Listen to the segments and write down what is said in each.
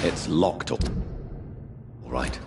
It's locked. All right.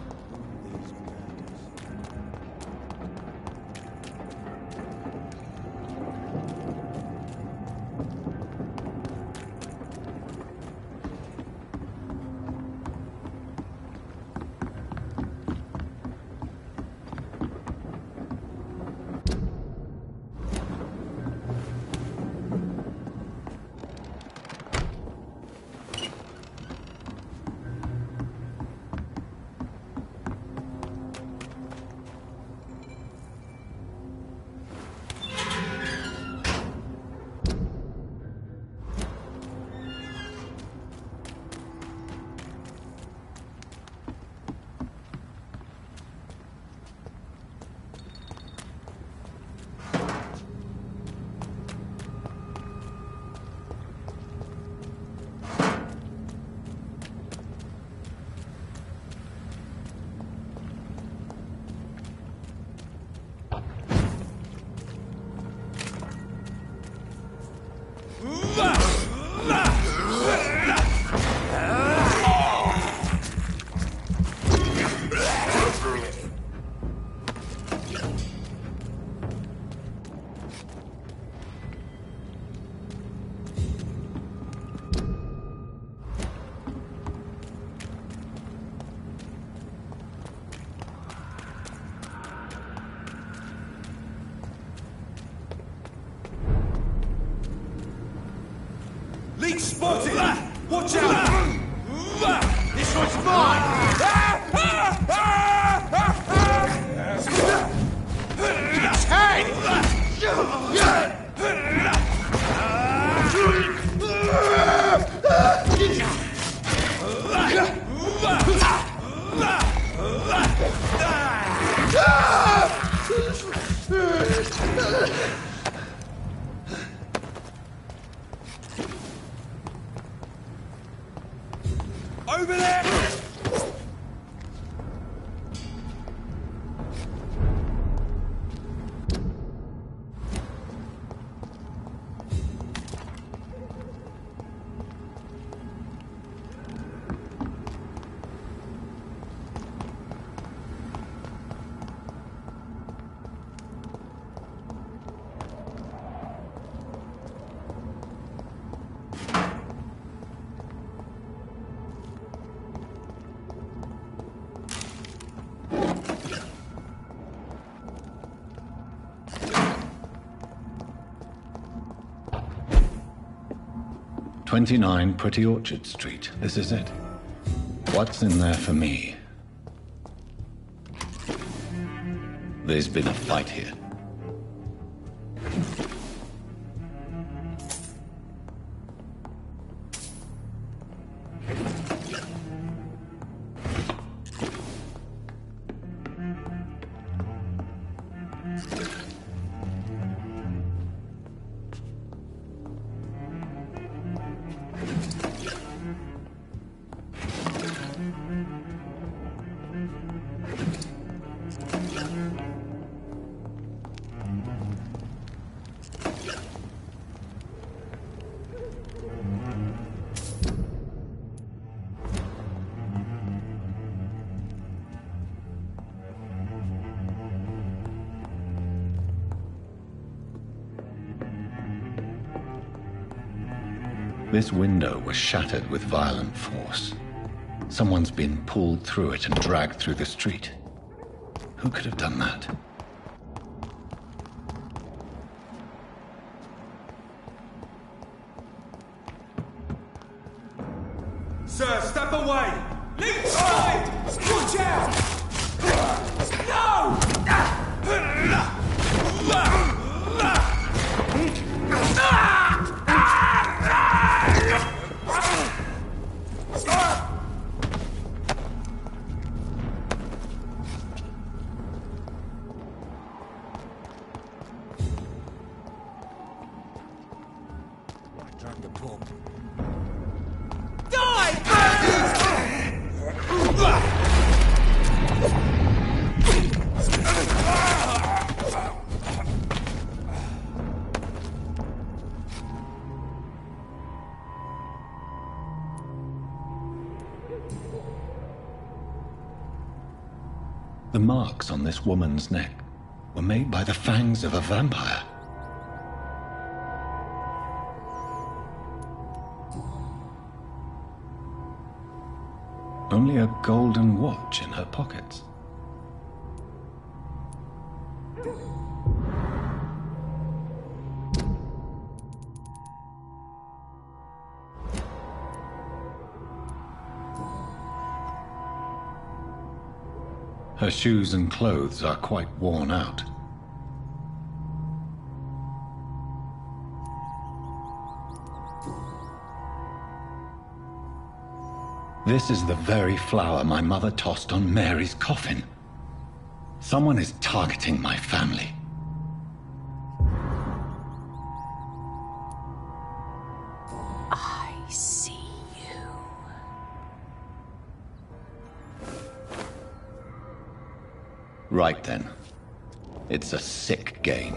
Leak spotted! Watch out! This one's mine! Over there! "29 Pretty Orchard Street. This is it. What's in there for me?" There's been a fight here. This window was shattered with violent force. Someone's been pulled through it and dragged through the street. Who could have done that? Sir, step away! Leak spotted! Watch out! No! Drop the pump. The marks on this woman's neck were made by the fangs of a vampire. Only a golden watch in her pockets. Her shoes and clothes are quite worn out. This is the very flower my mother tossed on Mary's coffin. Someone is targeting my family. I see you. Right then. It's a sick game.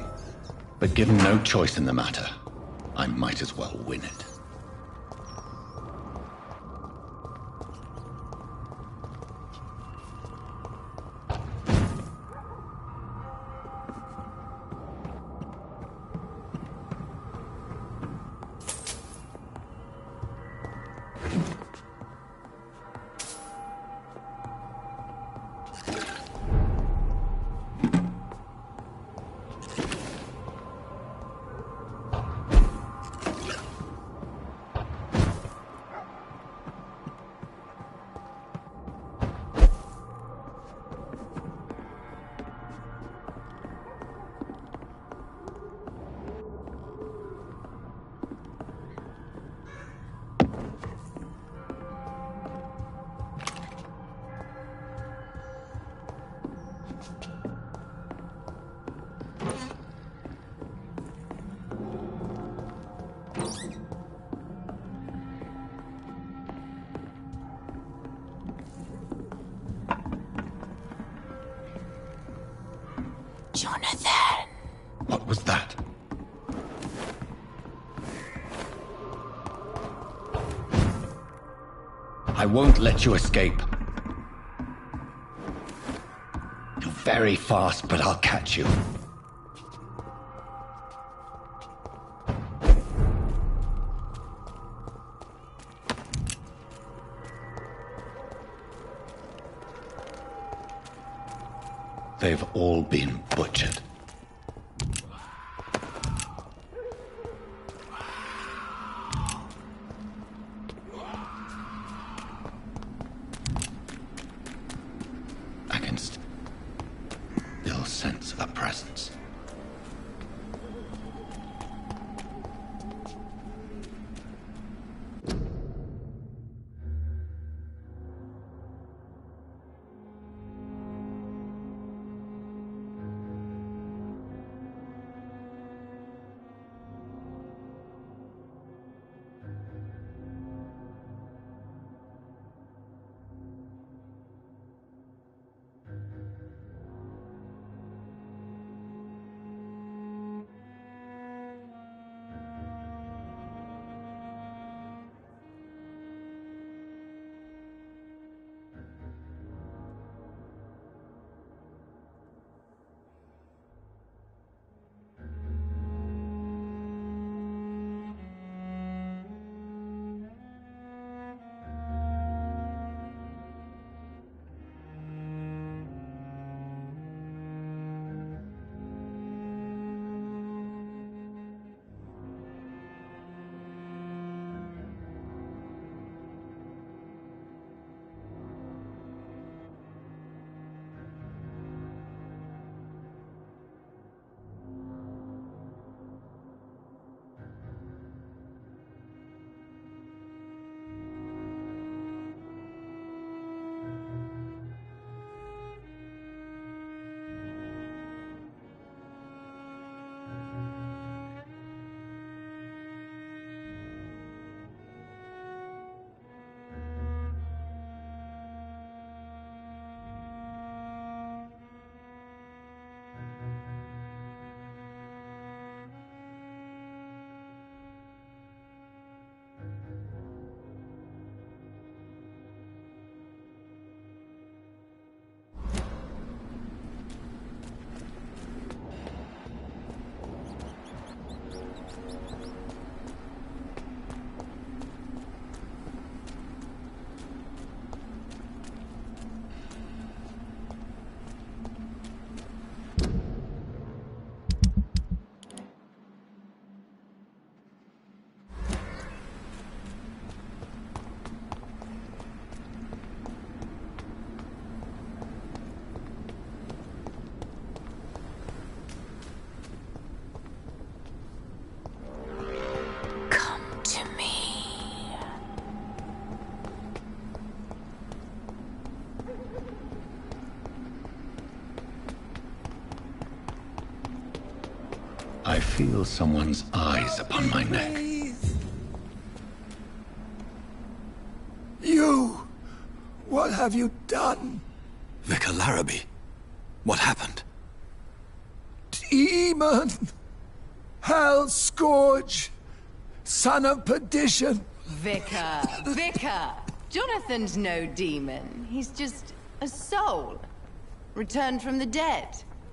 But given no choice in the matter, I might as well win it. Jonathan. What was that? I won't let you escape. You're very fast, but I'll catch you. They've all been butchered. I can still sense a presence. I feel someone's eyes upon my neck. You! What have you done? Vicar Larrabee, what happened? Demon! Hell Scourge! Son of perdition! Vicar, Vicar! Jonathan's no demon. He's just a soul. Returned from the dead.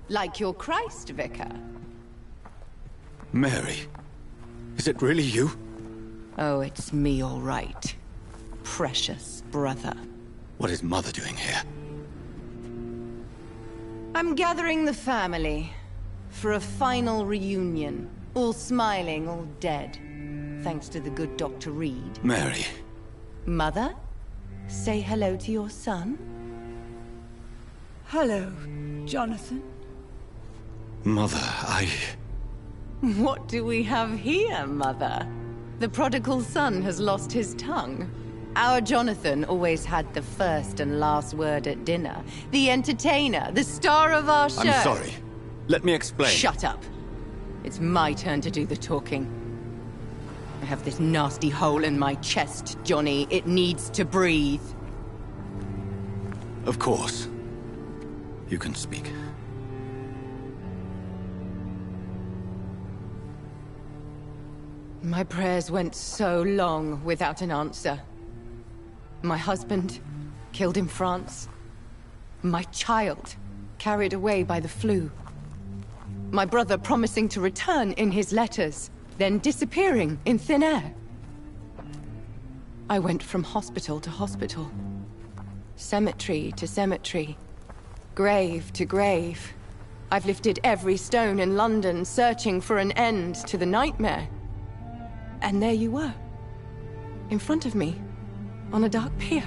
Like your Christ, Vicar. Mary, is it really you? Oh, it's me, all right. Precious brother. What is Mother doing here? I'm gathering the family for a final reunion. All smiling, all dead. Thanks to the good Dr. Reed. Mary. Mother, say hello to your son. Hello, Jonathan. Mother, What do we have here, Mother? The prodigal son has lost his tongue. Our Jonathan always had the first and last word at dinner. The entertainer, the star of our show. I'm sorry. Let me explain. Shut up. It's my turn to do the talking. I have this nasty hole in my chest, Johnny. It needs to breathe. Of course. You can speak. My prayers went so long without an answer. My husband, killed in France. My child, carried away by the flu. My brother promising to return in his letters, then disappearing in thin air. I went from hospital to hospital. Cemetery to cemetery. Grave to grave. I've lifted every stone in London, searching for an end to the nightmare. And there you were. In front of me. On a dark pier.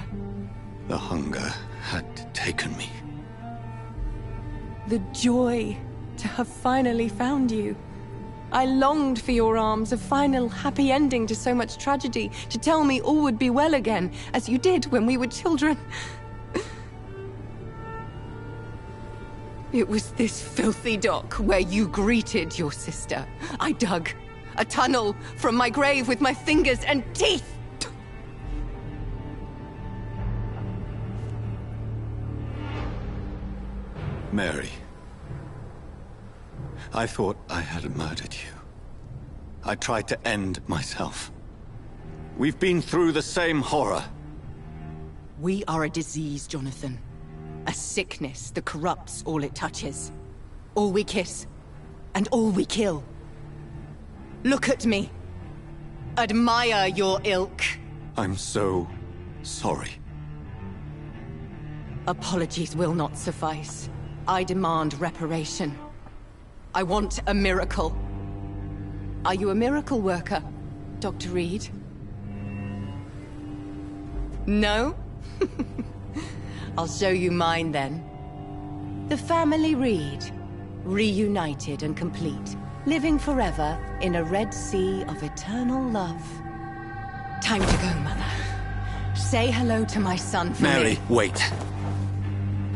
The hunger had taken me. The joy to have finally found you. I longed for your arms, a final happy ending to so much tragedy, to tell me all would be well again, as you did when we were children. It was this filthy dock where you greeted your sister. I dug a tunnel from my grave with my fingers and teeth. Mary. I thought I had murdered you. I tried to end myself. We've been through the same horror. We are a disease, Jonathan. A sickness that corrupts all it touches. All we kiss, and all we kill. Look at me. Admire your ilk. I'm so sorry. Apologies will not suffice. I demand reparation. I want a miracle. Are you a miracle worker, Dr. Reed? No? I'll show you mine then. The family Reed, reunited and complete, living forever in a red sea of eternal love. Time to go, Mother. Say hello to my son for Mary, me. wait.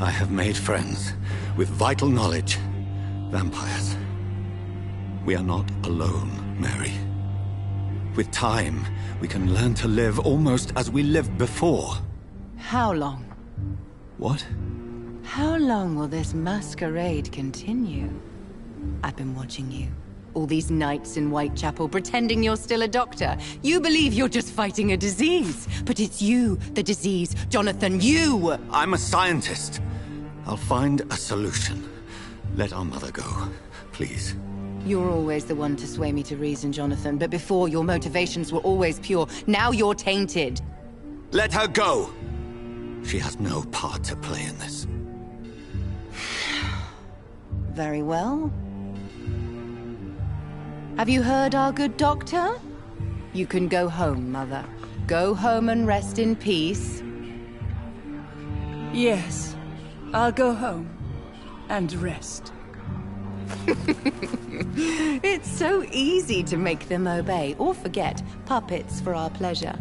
I have made friends with vital knowledge. Vampires. We are not alone, Mary. With time, we can learn to live almost as we lived before. How long? What? How long will this masquerade continue? I've been watching you. All these nights in Whitechapel, pretending you're still a doctor. You believe you're just fighting a disease. But it's you, the disease. Jonathan, you! I'm a scientist. I'll find a solution. Let our mother go, please. You're always the one to sway me to reason, Jonathan. But before, your motivations were always pure. Now you're tainted. Let her go! She has no part to play in this. Very well. Have you heard our good doctor? You can go home, Mother. Go home and rest in peace. Yes, I'll go home and rest. It's so easy to make them obey or forget, puppets for our pleasure.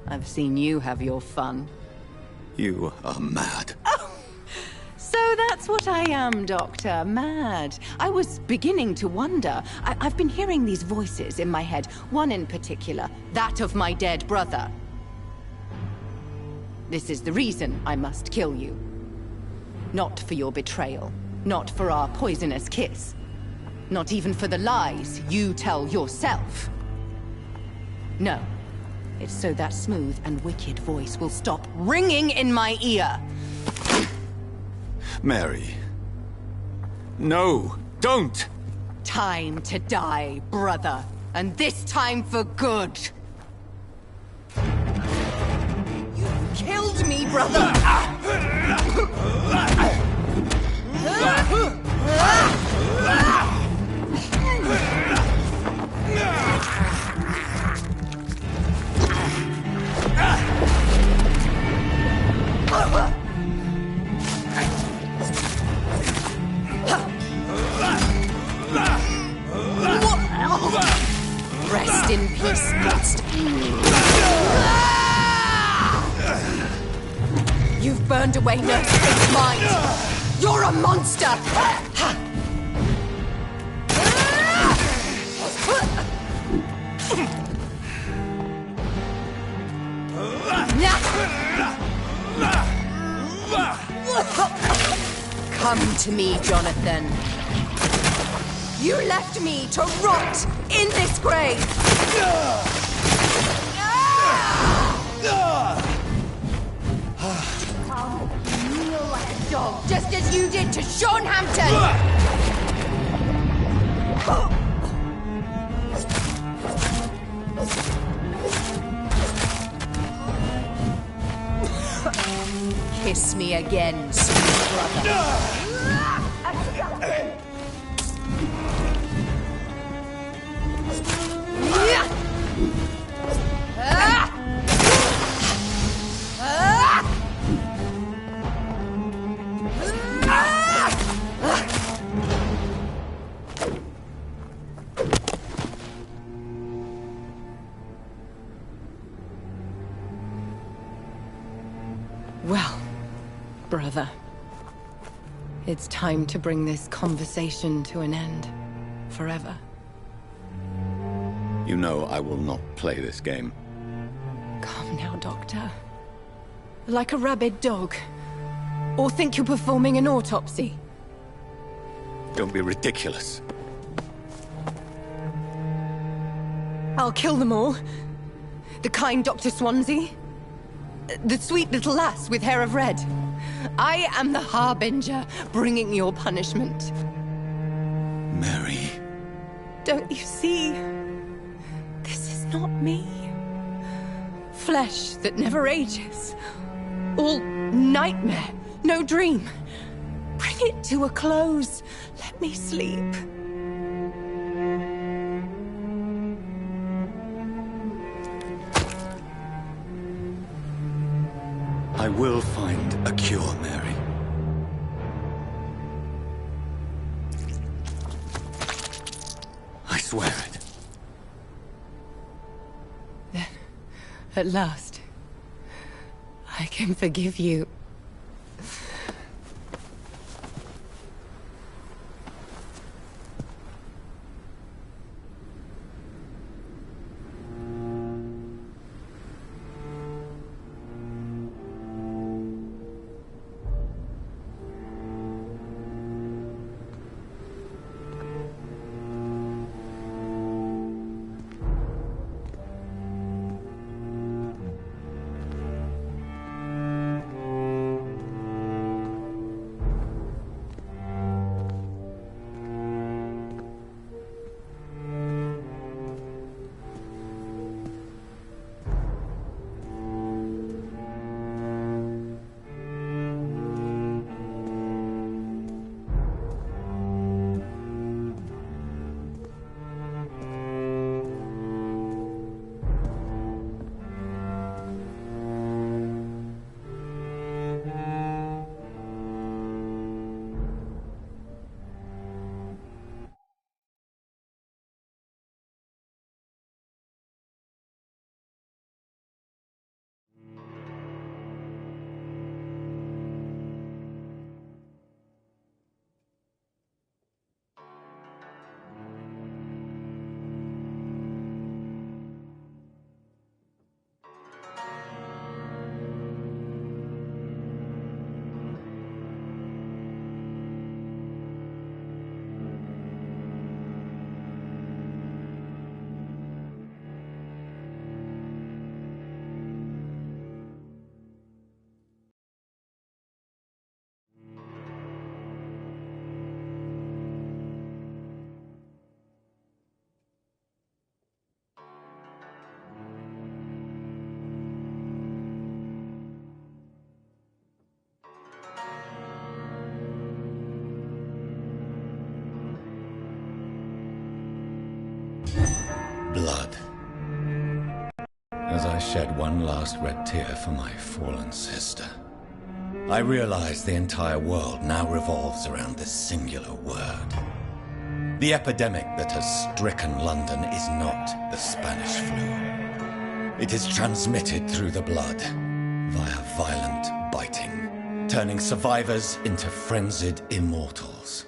I've seen you have your fun. You are mad. So that's That's what I am, Doctor. Mad. I was beginning to wonder. I've been hearing these voices in my head, one in particular, that of my dead brother. This is the reason I must kill you. Not for your betrayal, not for our poisonous kiss, not even for the lies you tell yourself. No, it's so that smooth and wicked voice will stop ringing in my ear. Mary. No, don't! Time to die, brother. And this time for good. You killed me, brother! Rest in peace, monster. You've burned away Nurse Fate's mind. You're a monster! Come to me, Jonathan. You left me to rot in this grave! I'll kneel like a dog, just as you did to Sean Hampton! Kiss me again, sweet brother. Well, brother, it's time to bring this conversation to an end. Forever. You know I will not play this game. Come now, Doctor. Like a rabid dog. Or think you're performing an autopsy. Don't be ridiculous. I'll kill them all. The kind Dr. Swansea. The sweet little lass with hair of red. I am the Harbinger, bringing your punishment. Mary. Don't you see? This is not me. Flesh that never ages. All nightmare, no dream. Bring it to a close. Let me sleep. I will find a cure, Mary. I swear it. Then, at last, I can forgive you. Blood. As I shed one last red tear for my fallen sister, I realize the entire world now revolves around this singular word. The epidemic that has stricken London is not the Spanish flu. It is transmitted through the blood, via violent biting, turning survivors into frenzied immortals.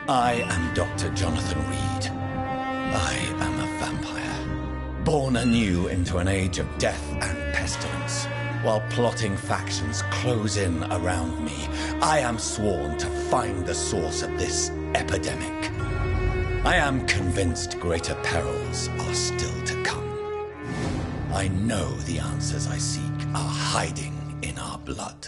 I am Dr. Jonathan Reed. I am a vampire, born anew into an age of death and pestilence. While plotting factions close in around me, I am sworn to find the source of this epidemic. I am convinced greater perils are still to come. I know the answers I seek are hiding in our blood.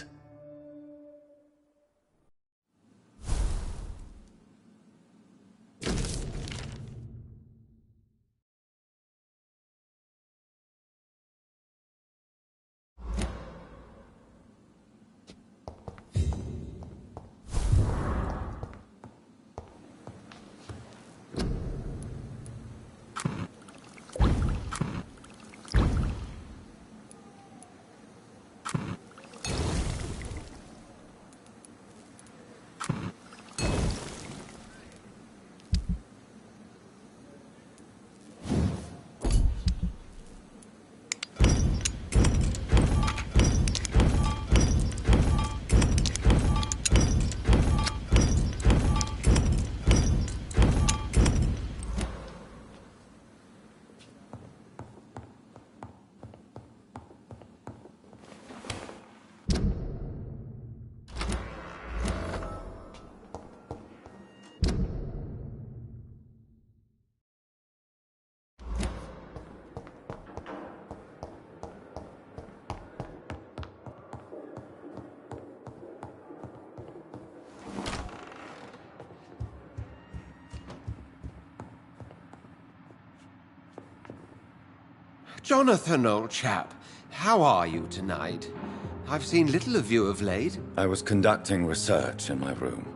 Jonathan, old chap, how are you tonight? I've seen little of you of late. I was conducting research in my room,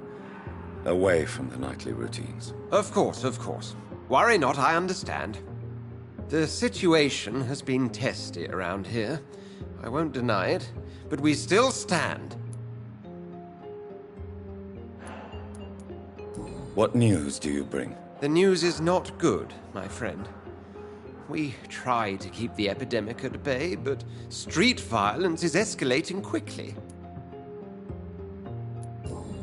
away from the nightly routines. Of course, of course. Worry not, I understand. The situation has been testy around here. I won't deny it, but we still stand. What news do you bring? The news is not good, my friend. We try to keep the epidemic at bay, but street violence is escalating quickly.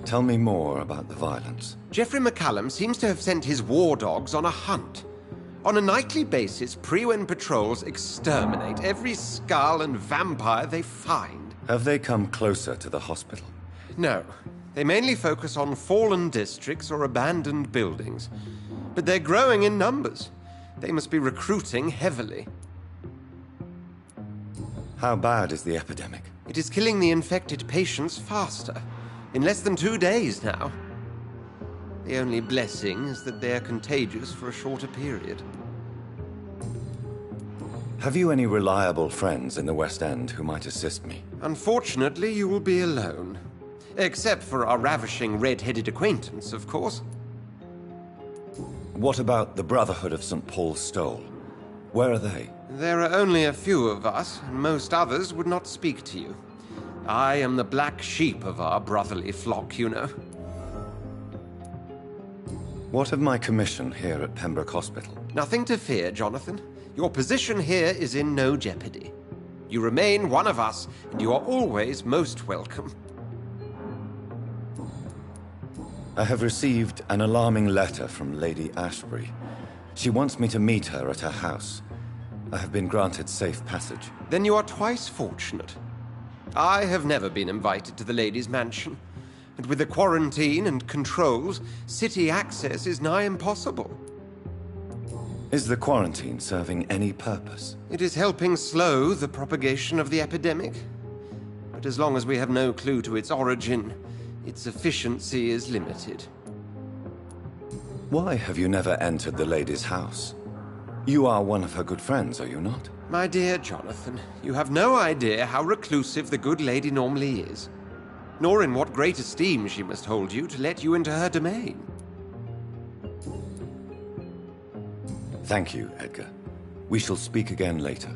Tell me more about the violence. Geoffrey McCallum seems to have sent his war dogs on a hunt. On a nightly basis, Pre-Wen patrols exterminate every skull and vampire they find. Have they come closer to the hospital? No. They mainly focus on fallen districts or abandoned buildings. But they're growing in numbers. They must be recruiting heavily. How bad is the epidemic? It is killing the infected patients faster. In less than 2 days now. The only blessing is that they are contagious for a shorter period. Have you any reliable friends in the West End who might assist me? Unfortunately, you will be alone. Except for our ravishing red-headed acquaintance, of course. What about the Brotherhood of St. Paul's Stole? Where are they? There are only a few of us, and most others would not speak to you. I am the black sheep of our brotherly flock, you know. What of my commission here at Pembroke Hospital? Nothing to fear, Jonathan. Your position here is in no jeopardy. You remain one of us, and you are always most welcome. I have received an alarming letter from Lady Ashbury. She wants me to meet her at her house. I have been granted safe passage. Then you are twice fortunate. I have never been invited to the lady's mansion, and with the quarantine and controls, city access is nigh impossible. Is the quarantine serving any purpose? It is helping slow the propagation of the epidemic. But as long as we have no clue to its origin, its efficiency is limited. Why have you never entered the lady's house? You are one of her good friends, are you not? My dear Jonathan, you have no idea how reclusive the good lady normally is, nor in what great esteem she must hold you to let you into her domain. Thank you, Edgar. We shall speak again later.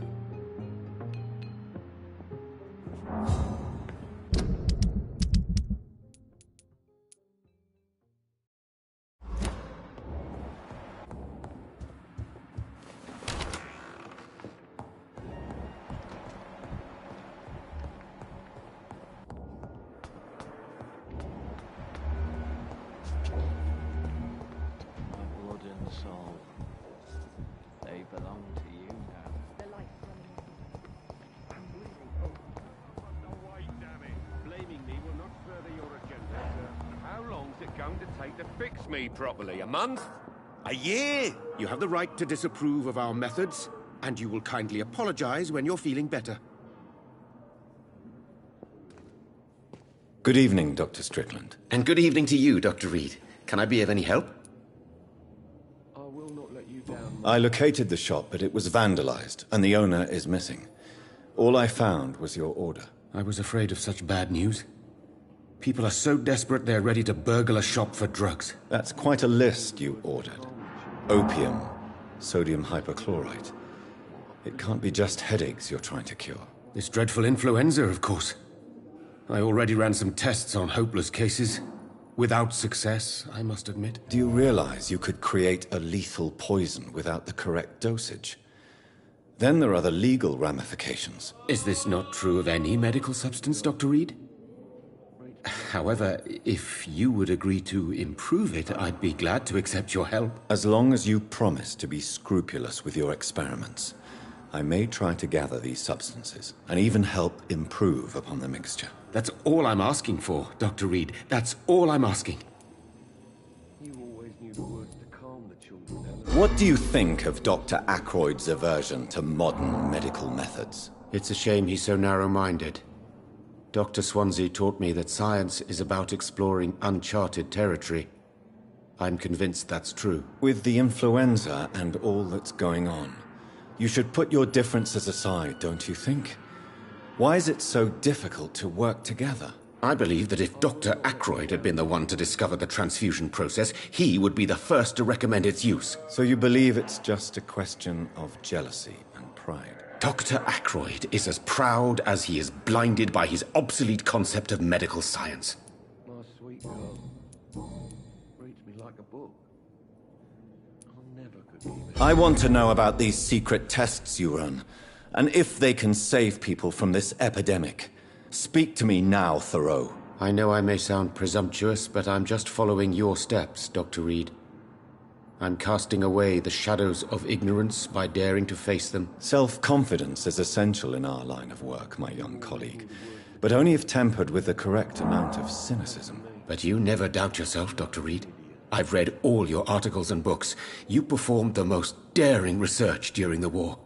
Properly. A month? A year? You have the right to disapprove of our methods, and you will kindly apologize when you're feeling better. Good evening, Dr. Strickland. And good evening to you, Dr. Reed. Can I be of any help? I will not let you down. I located the shop, but it was vandalized, and the owner is missing. All I found was your order. I was afraid of such bad news. People are so desperate they're ready to burgle a shop for drugs. That's quite a list you ordered. Opium, sodium hypochlorite. It can't be just headaches you're trying to cure. This dreadful influenza, of course. I already ran some tests on hopeless cases. Without success, I must admit. Do you realize you could create a lethal poison without the correct dosage? Then there are the legal ramifications. Is this not true of any medical substance, Dr. Reed? However, if you would agree to improve it, I'd be glad to accept your help. As long as you promise to be scrupulous with your experiments, I may try to gather these substances, and even help improve upon the mixture. That's all I'm asking for, Dr. Reed. That's all I'm asking. You always knew the words to calm the children, Ellen. What do you think of Dr. Ackroyd's aversion to modern medical methods? It's a shame he's so narrow-minded. Dr. Swansea taught me that science is about exploring uncharted territory. I'm convinced that's true. With the influenza and all that's going on, you should put your differences aside, don't you think? Why is it so difficult to work together? I believe that if Dr. Ackroyd had been the one to discover the transfusion process, he would be the first to recommend its use. So you believe it's just a question of jealousy and pride? Dr. Ackroyd is as proud as he is blinded by his obsolete concept of medical science. My sweet girl reads me like a book. I never could keep it. I want to know about these secret tests you run, and if they can save people from this epidemic. Speak to me now, Thoreau. I know I may sound presumptuous, but I'm just following your steps, Dr. Reed. I'm casting away the shadows of ignorance by daring to face them. Self-confidence is essential in our line of work, my young colleague, but only if tempered with the correct amount of cynicism. But you never doubt yourself, Dr. Reed. I've read all your articles and books. You performed the most daring research during the war.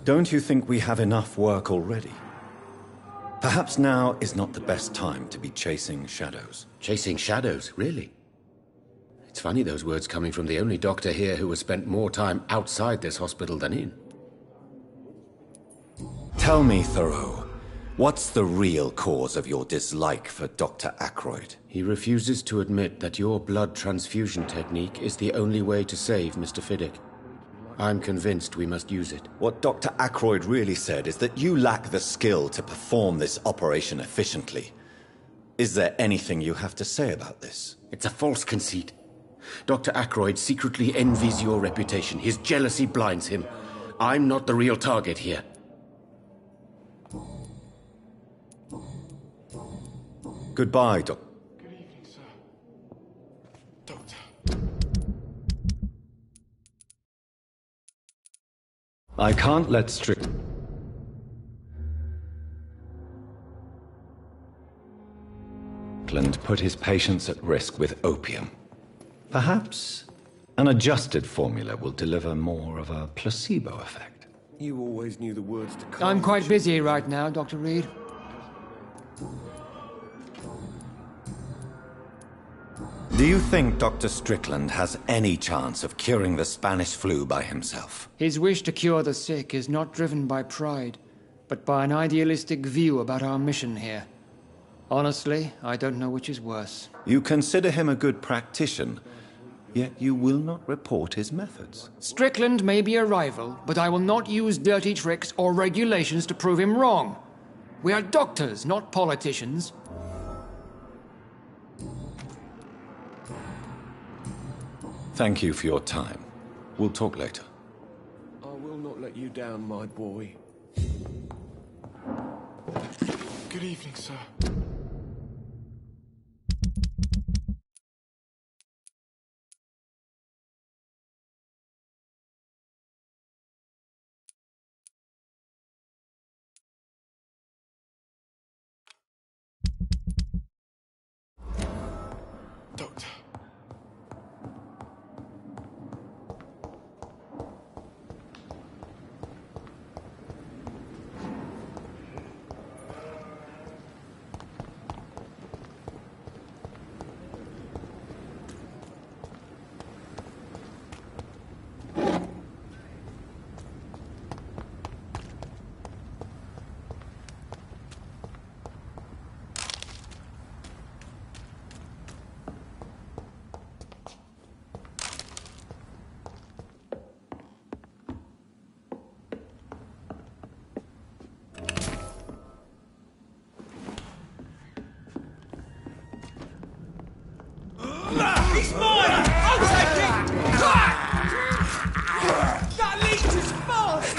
Don't you think we have enough work already? Perhaps now is not the best time to be chasing shadows. Chasing shadows, really? It's funny those words coming from the only doctor here who has spent more time outside this hospital than in. Tell me, Thoreau, what's the real cause of your dislike for Dr. Ackroyd? He refuses to admit that your blood transfusion technique is the only way to save Mr. Fiddick. I'm convinced we must use it. What Dr. Ackroyd really said is that you lack the skill to perform this operation efficiently. Is there anything you have to say about this? It's a false conceit. Dr. Ackroyd secretly envies your reputation. His jealousy blinds him. I'm not the real target here. Goodbye, Doctor. Good evening, sir. Doctor. I can't let Strickland put his patients at risk with opium. Perhaps an adjusted formula will deliver more of a placebo effect. You always knew the words to calm. I'm quite busy right now, Dr. Reed. Do you think Dr. Strickland has any chance of curing the Spanish flu by himself? His wish to cure the sick is not driven by pride, but by an idealistic view about our mission here. Honestly, I don't know which is worse. You consider him a good practitioner, Yet you will not report his methods. Strickland may be a rival, but I will not use dirty tricks or regulations to prove him wrong. We are doctors, not politicians. Thank you for your time. We'll talk later. I will not let you down, my boy. Good evening, sir. Doctor. He's mine! I'll take it! That leech is fast!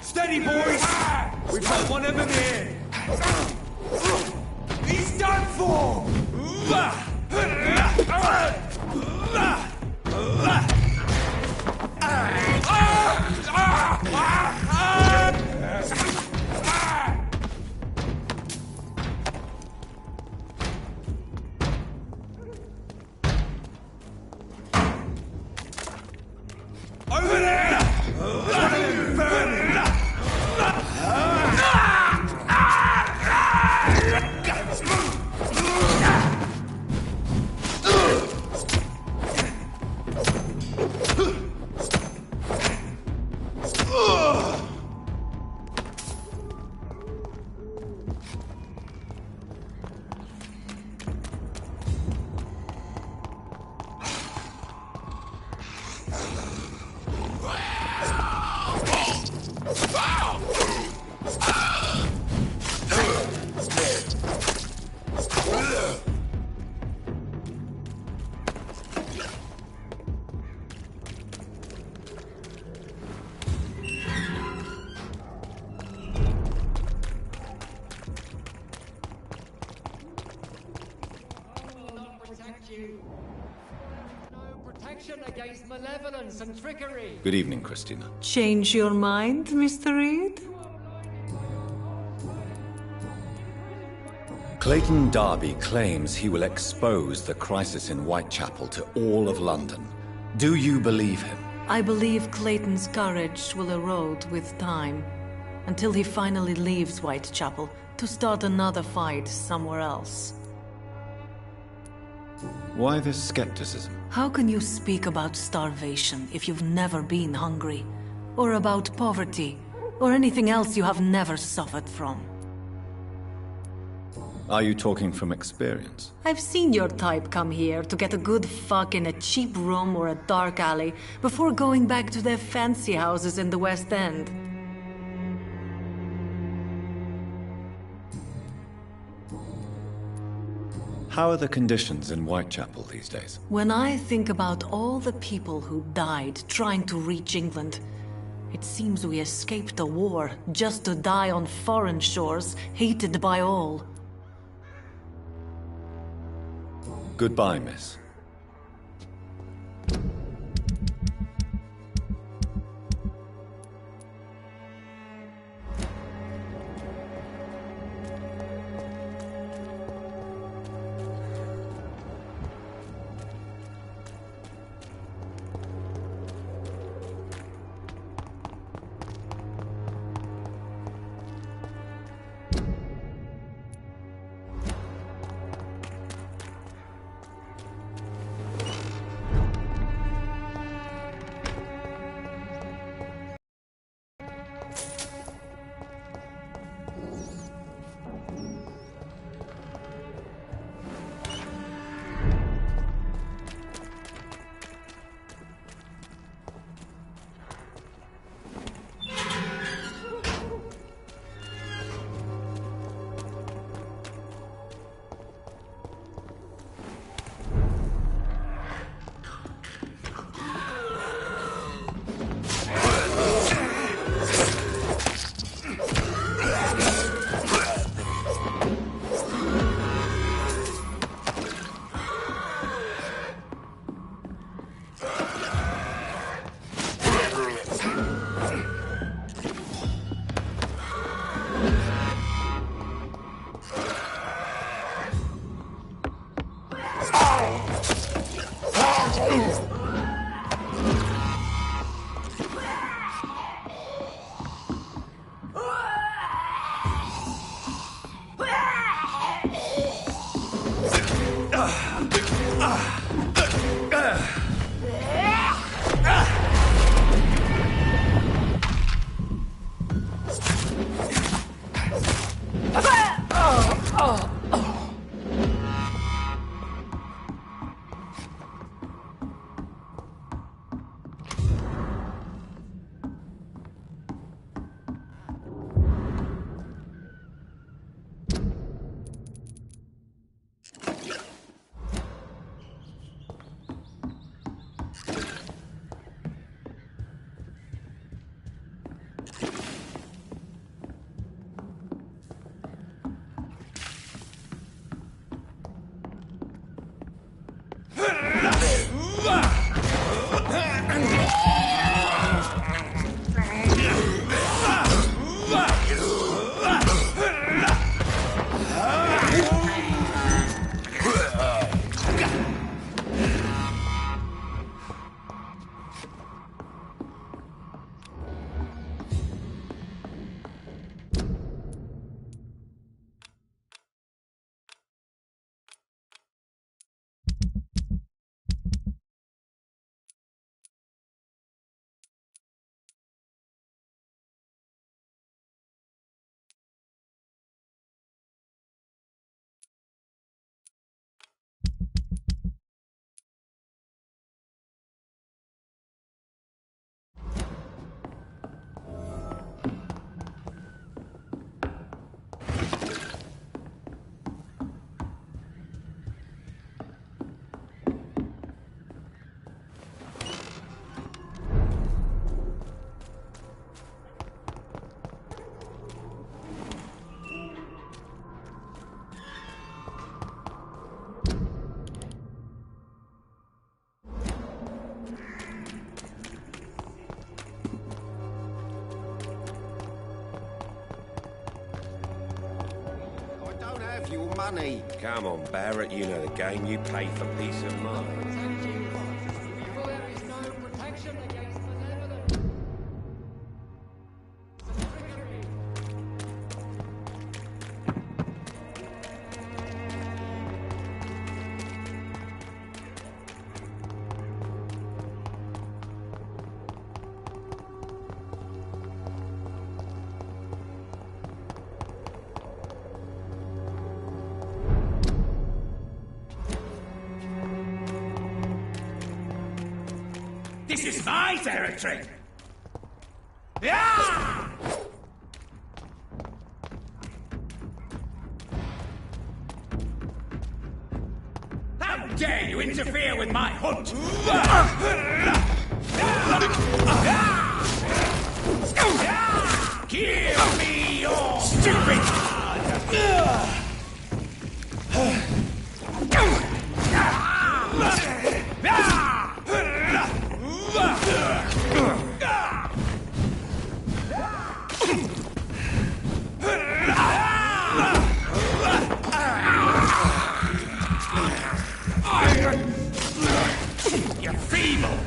Steady, boys! We've got one of them here! He's done for! Over there! Against malevolence and trickery. Good evening, Christina. Change your mind, Mr. Reed? Clayton Darby claims he will expose the crisis in Whitechapel to all of London. Do you believe him? I believe Clayton's courage will erode with time, until he finally leaves Whitechapel to start another fight somewhere else. Why this skepticism? How can you speak about starvation if you've never been hungry? Or about poverty? Or anything else you have never suffered from? Are you talking from experience? I've seen your type come here to get a good fuck in a cheap room or a dark alley before going back to their fancy houses in the West End. How are the conditions in Whitechapel these days? When I think about all the people who died trying to reach England, it seems we escaped a war just to die on foreign shores, hated by all. Goodbye, miss. Your money. Come on, Barrett, you know the game. You pay for peace of mind. This is my territory! Yeah! How dare you interfere with my hunt! Give me your stupid You're feeble!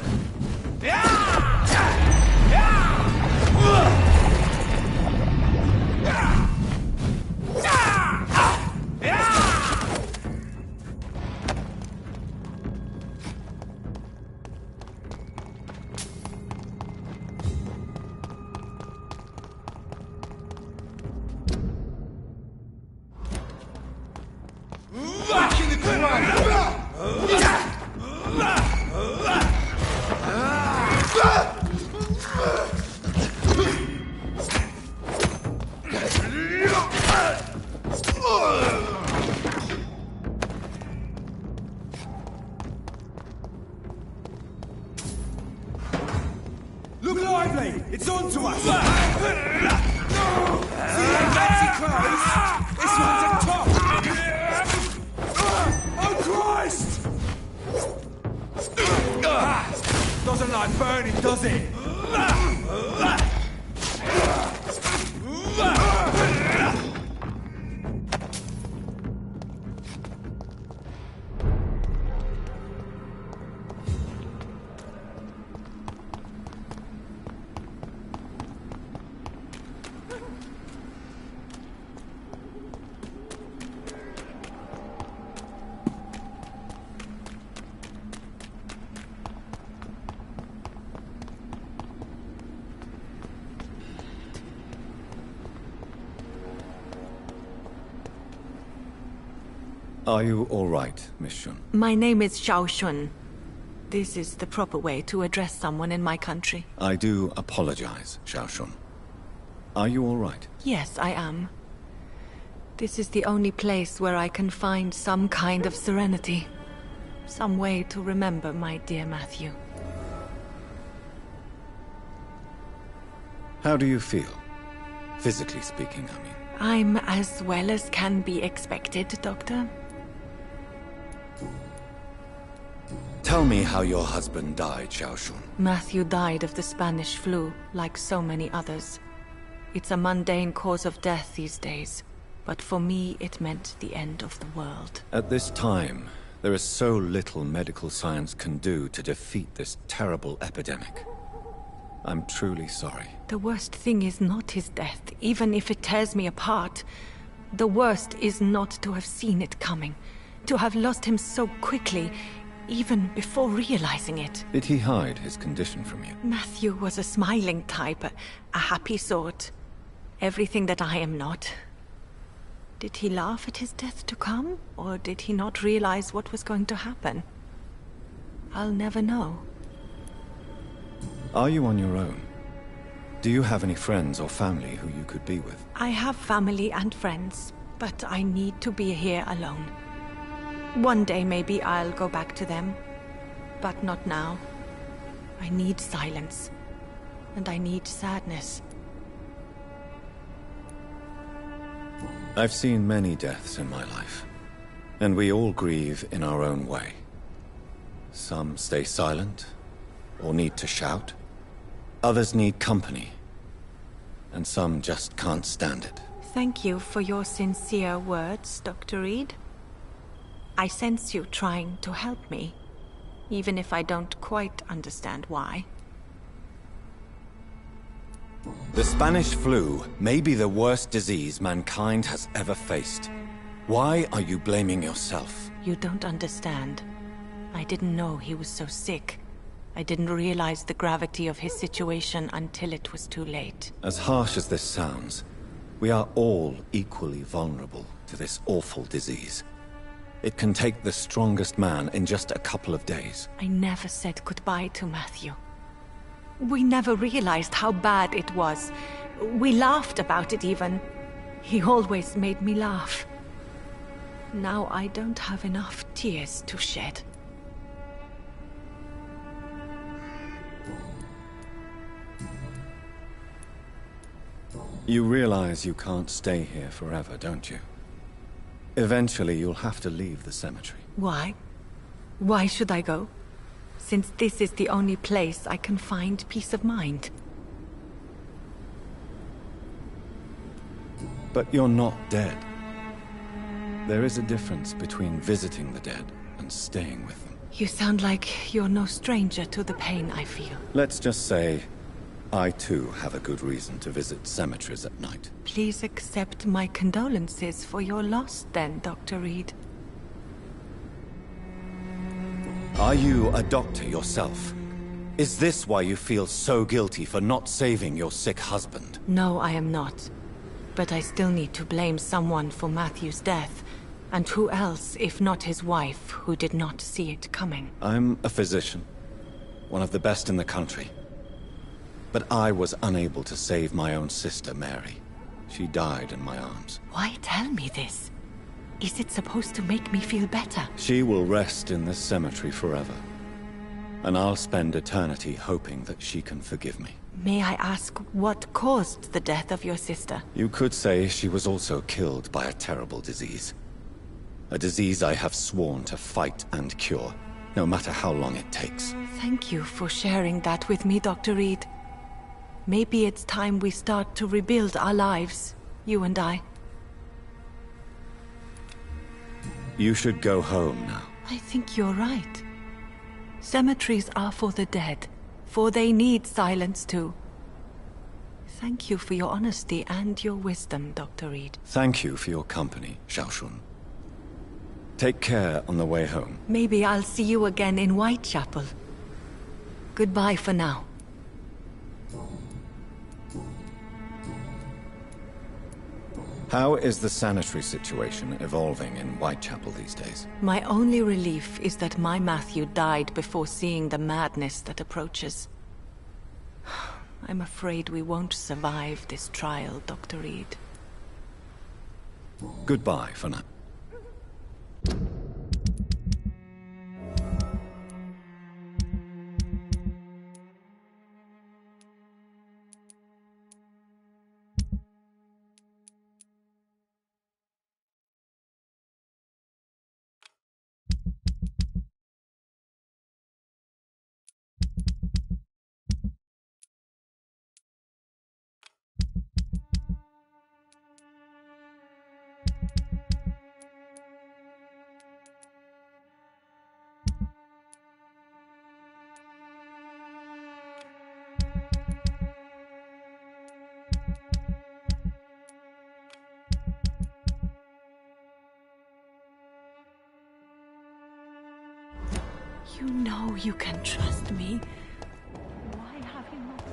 Back in the Look lively! It's on to us! See that fancy clothes? This one's a top! Oh Christ! Doesn't like burning, does it? Are you all right, Miss Shun? My name is Xiao Shun. This is the proper way to address someone in my country. I do apologize, Xiao Shun. Are you all right? Yes, I am. This is the only place where I can find some kind of serenity. Some way to remember my dear Matthew. How do you feel? Physically speaking, I mean. I'm as well as can be expected, Doctor. Tell me how your husband died, Xiao Shun. Matthew died of the Spanish flu, like so many others. It's a mundane cause of death these days, but for me it meant the end of the world. At this time, there is so little medical science can do to defeat this terrible epidemic. I'm truly sorry. The worst thing is not his death, even if it tears me apart. The worst is not to have seen it coming, to have lost him so quickly, even before realizing it. Did he hide his condition from you? Matthew was a smiling type, a happy sort. Everything that I am not. Did he laugh at his death to come, or did he not realize what was going to happen? I'll never know. Are you on your own? Do you have any friends or family who you could be with? I have family and friends, but I need to be here alone. One day maybe I'll go back to them, but not now. I need silence, and I need sadness. I've seen many deaths in my life, and we all grieve in our own way. Some stay silent, or need to shout. Others need company, and some just can't stand it. Thank you for your sincere words, Dr. Reed. I sense you trying to help me, even if I don't quite understand why. The Spanish flu may be the worst disease mankind has ever faced. Why are you blaming yourself? You don't understand. I didn't know he was so sick. I didn't realize the gravity of his situation until it was too late. As harsh as this sounds, we are all equally vulnerable to this awful disease. It can take the strongest man in just a couple of days. I never said goodbye to Matthew. We never realized how bad it was. We laughed about it even. He always made me laugh. Now I don't have enough tears to shed. You realize you can't stay here forever, don't you? Eventually you'll have to leave the cemetery. Why? Why should I go? Since this is the only place I can find peace of mind. But you're not dead. There is a difference between visiting the dead and staying with them. You sound like you're no stranger to the pain I feel. Let's just say, I too have a good reason to visit cemeteries at night. Please accept my condolences for your loss then, Dr. Reed. Are you a doctor yourself? Is this why you feel so guilty for not saving your sick husband? No, I am not. But I still need to blame someone for Matthew's death. And who else, if not his wife, who did not see it coming? I'm a physician. One of the best in the country. But I was unable to save my own sister, Mary. She died in my arms. Why tell me this? Is it supposed to make me feel better? She will rest in this cemetery forever. And I'll spend eternity hoping that she can forgive me. May I ask what caused the death of your sister? You could say she was also killed by a terrible disease. A disease I have sworn to fight and cure, no matter how long it takes. Thank you for sharing that with me, Dr. Reed. Maybe it's time we start to rebuild our lives, you and I. You should go home now. I think you're right. Cemeteries are for the dead, for they need silence too. Thank you for your honesty and your wisdom, Dr. Reed. Thank you for your company, Xiaoshun. Take care on the way home. Maybe I'll see you again in Whitechapel. Goodbye for now. How is the sanitary situation evolving in Whitechapel these days? My only relief is that my Matthew died before seeing the madness that approaches. I'm afraid we won't survive this trial, Dr. Reed. Goodbye for now. You know you can trust me. Why have you not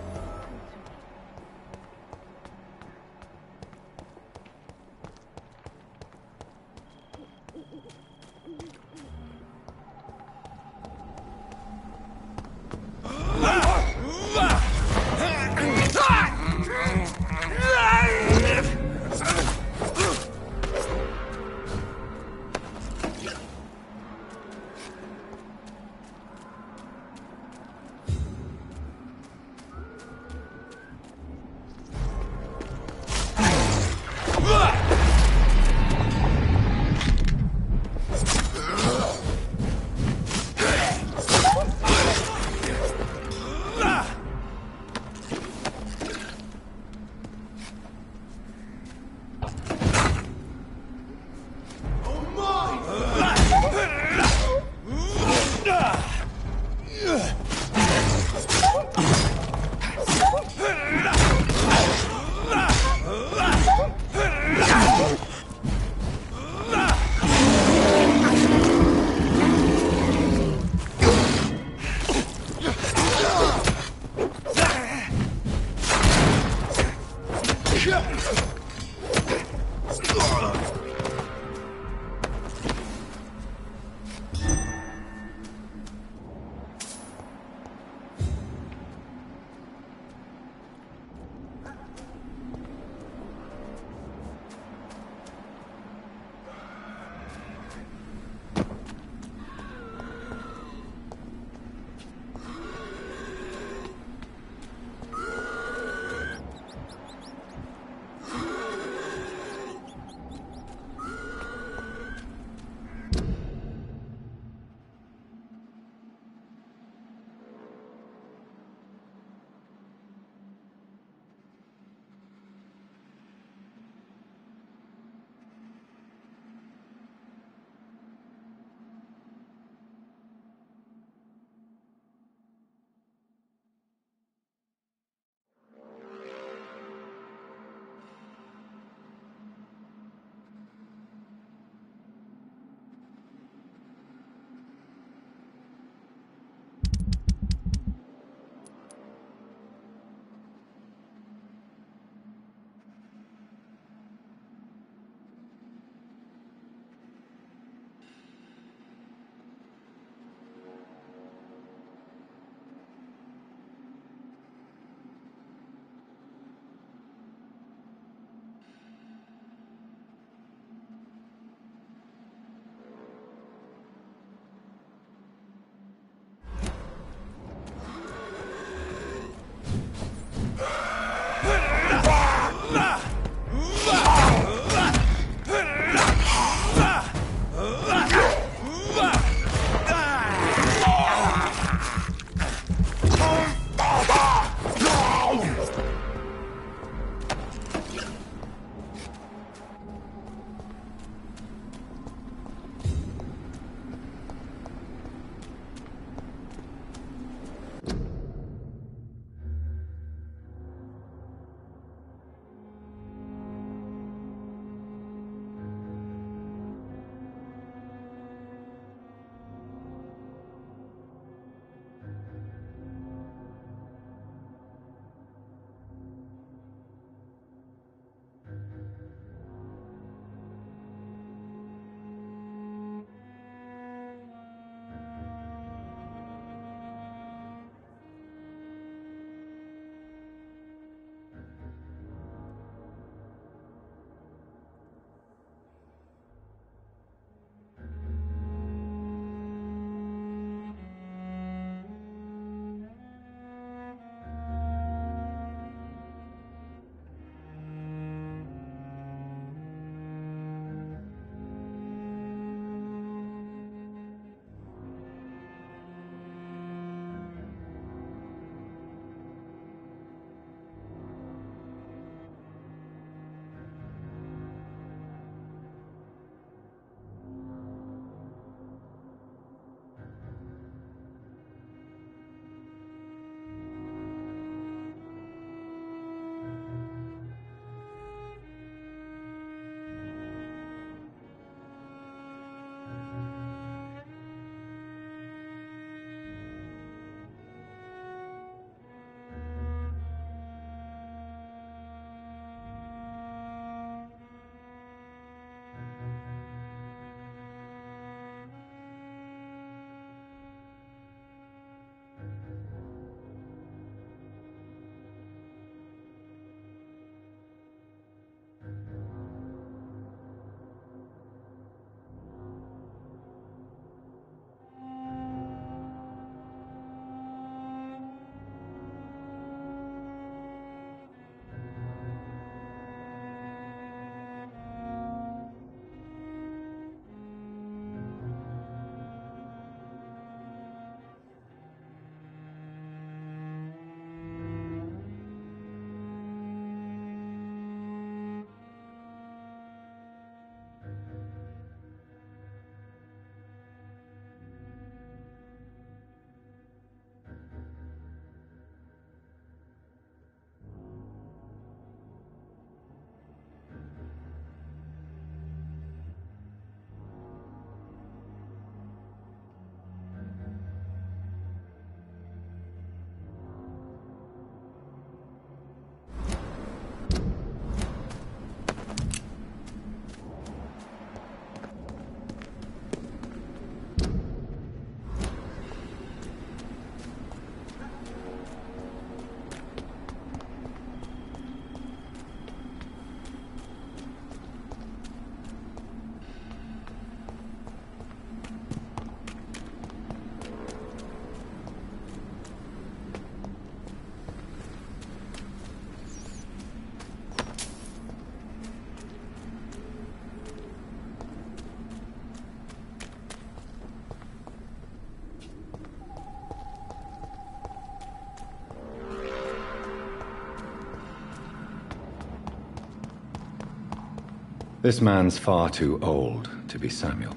This man's far too old to be Samuel.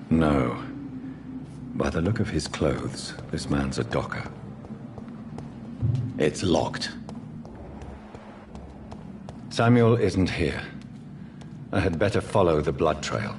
No. By the look of his clothes, this man's a docker. It's locked. Samuel isn't here. I had better follow the blood trail.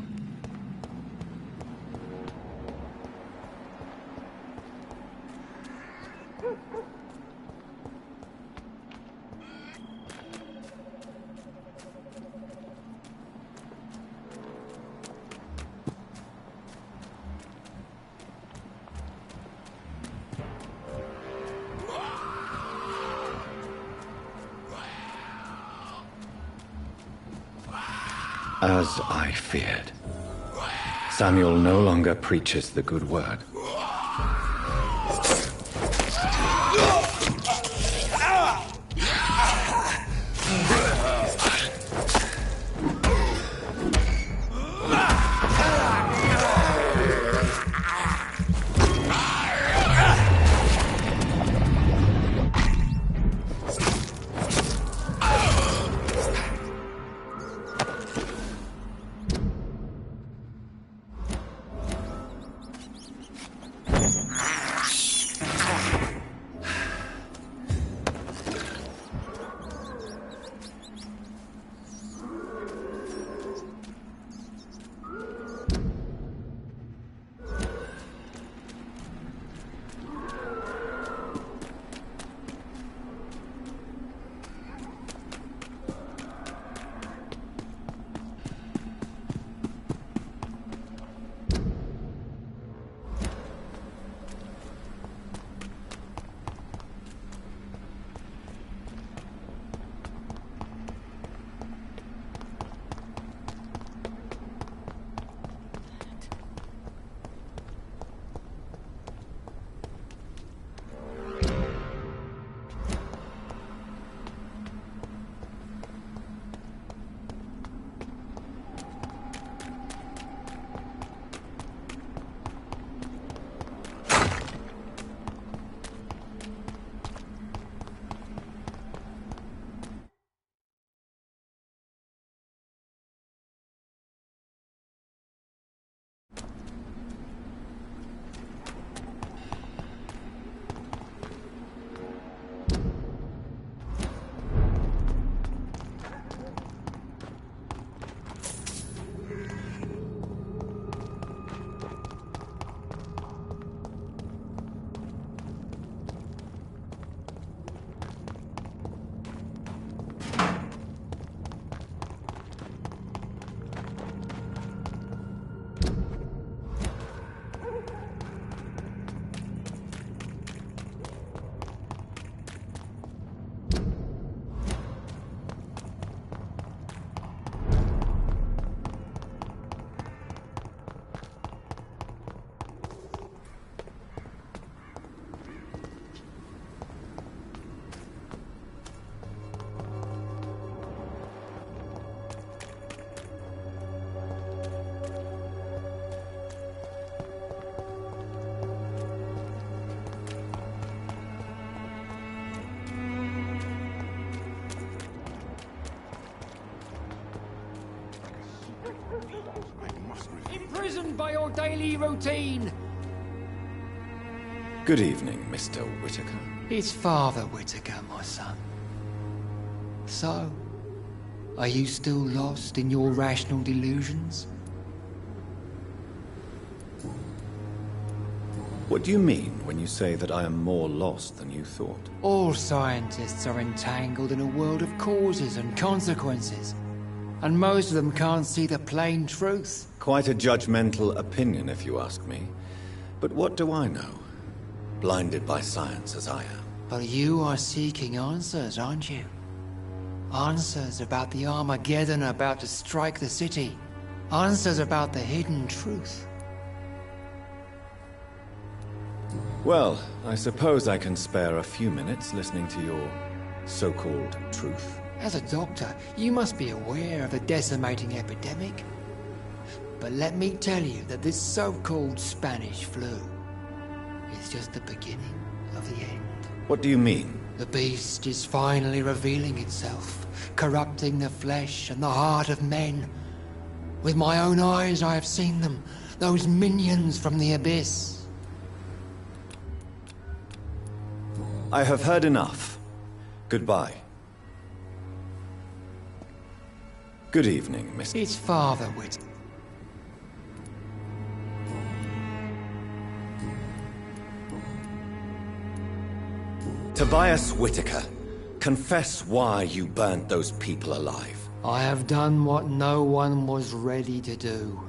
As I feared, Samuel no longer preaches the good word. Imprisoned by your daily routine. Good evening, Mr. Whitaker. It's Father Whitaker, my son. So, are you still lost in your rational delusions? What do you mean when you say that I am more lost than you thought? All scientists are entangled in a world of causes and consequences, and most of them can't see the plain truth. Quite a judgmental opinion, if you ask me. But what do I know? Blinded by science as I am. But you are seeking answers, aren't you? Answers about the Armageddon about to strike the city. Answers about the hidden truth. Well, I suppose I can spare a few minutes listening to your so-called truth. As a doctor, you must be aware of the decimating epidemic. But let me tell you that this so-called Spanish flu is just the beginning of the end. What do you mean? The beast is finally revealing itself, corrupting the flesh and the heart of men. With my own eyes I have seen them, those minions from the abyss. I have heard enough. Goodbye. Good evening, Mr. It's Father Whit. Tobias Whitaker, confess why you burnt those people alive. I have done what no one was ready to do.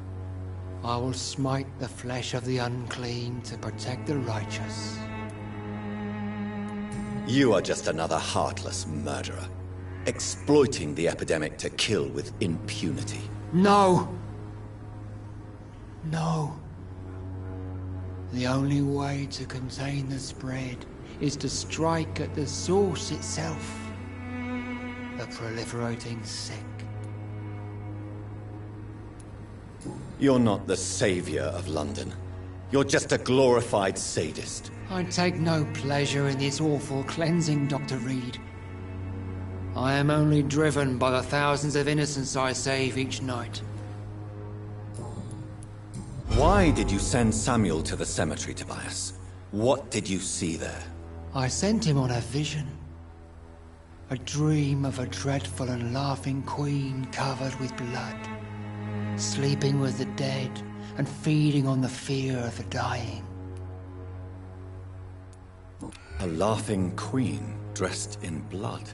I will smite the flesh of the unclean to protect the righteous. You are just another heartless murderer, exploiting the epidemic to kill with impunity. No! No. The only way to contain the spread is to strike at the source itself. The proliferating sick. You're not the savior of London. You're just a glorified sadist. I take no pleasure in this awful cleansing, Dr. Reed. I am only driven by the thousands of innocents I save each night. Why did you send Samuel to the cemetery, Tobias? What did you see there? I sent him on a vision. A dream of a dreadful and laughing queen covered with blood, sleeping with the dead and feeding on the fear of the dying. A laughing queen dressed in blood.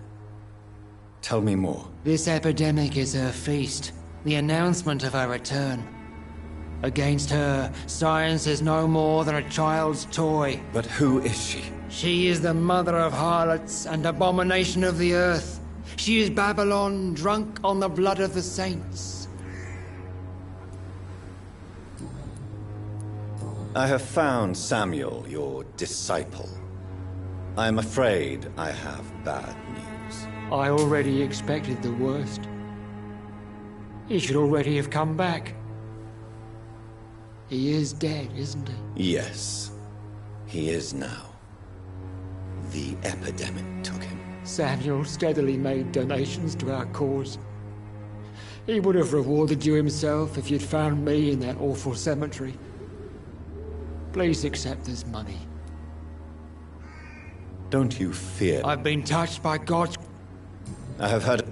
Tell me more. This epidemic is her feast, the announcement of her return. Against her, science is no more than a child's toy. But who is she? She is the mother of harlots and abomination of the earth. She is Babylon, drunk on the blood of the saints. I have found Samuel, your disciple. I am afraid I have bad news. I already expected the worst. He should already have come back. He is dead, isn't he? Yes, he is now. The epidemic took him. Samuel steadily made donations to our cause. He would have rewarded you himself if you'd found me in that awful cemetery. Please accept this money. Don't you fear? I've been touched by God's... I have heard...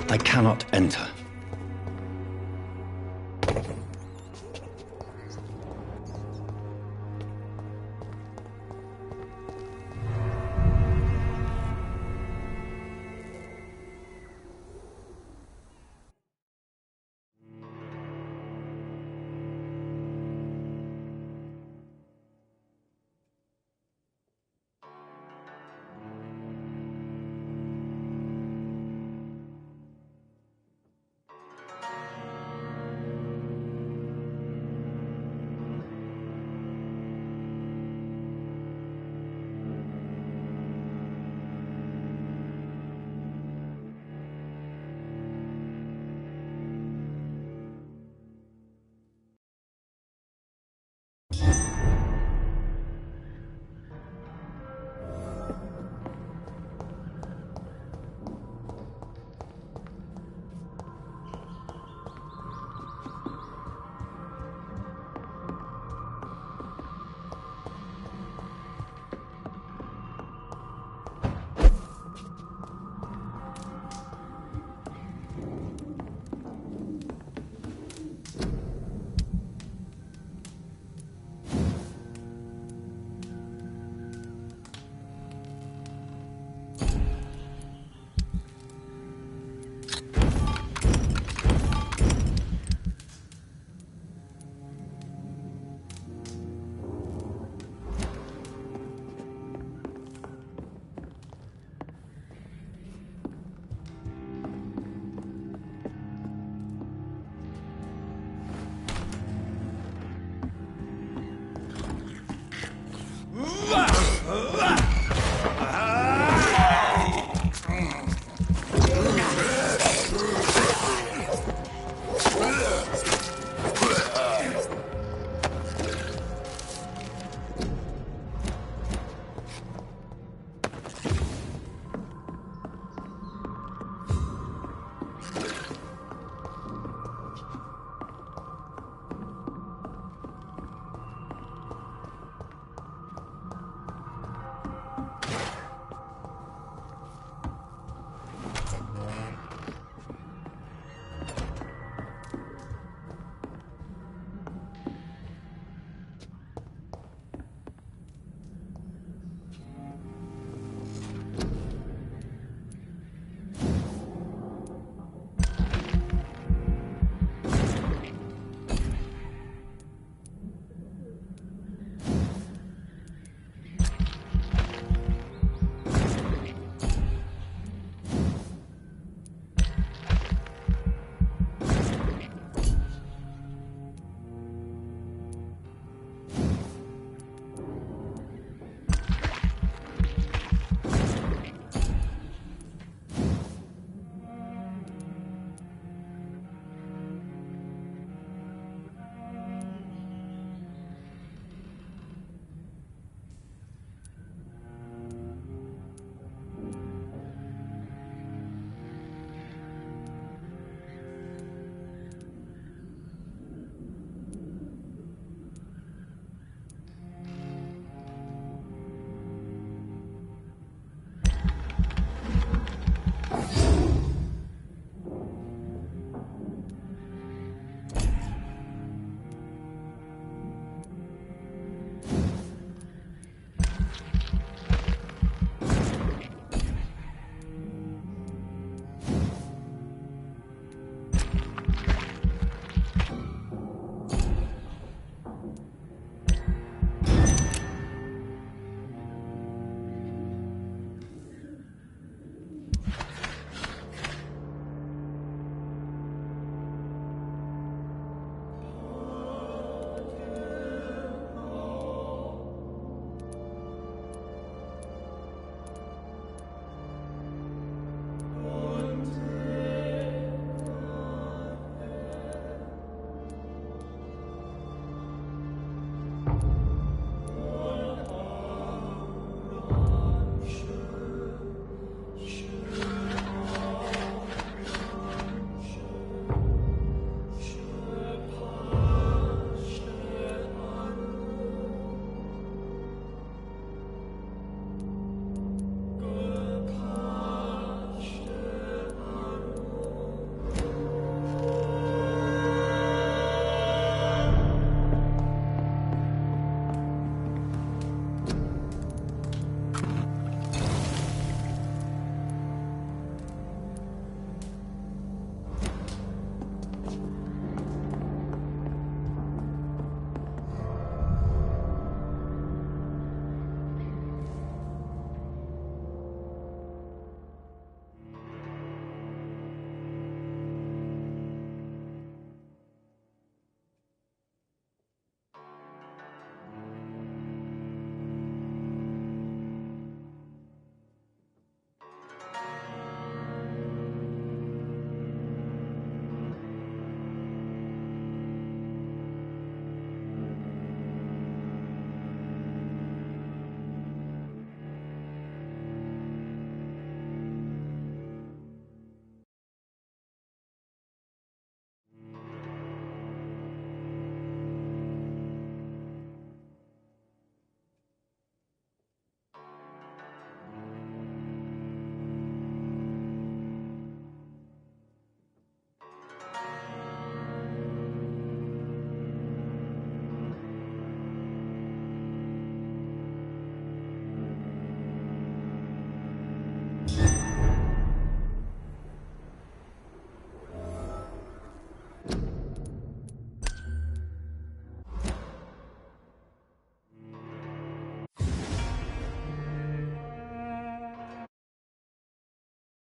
I cannot enter.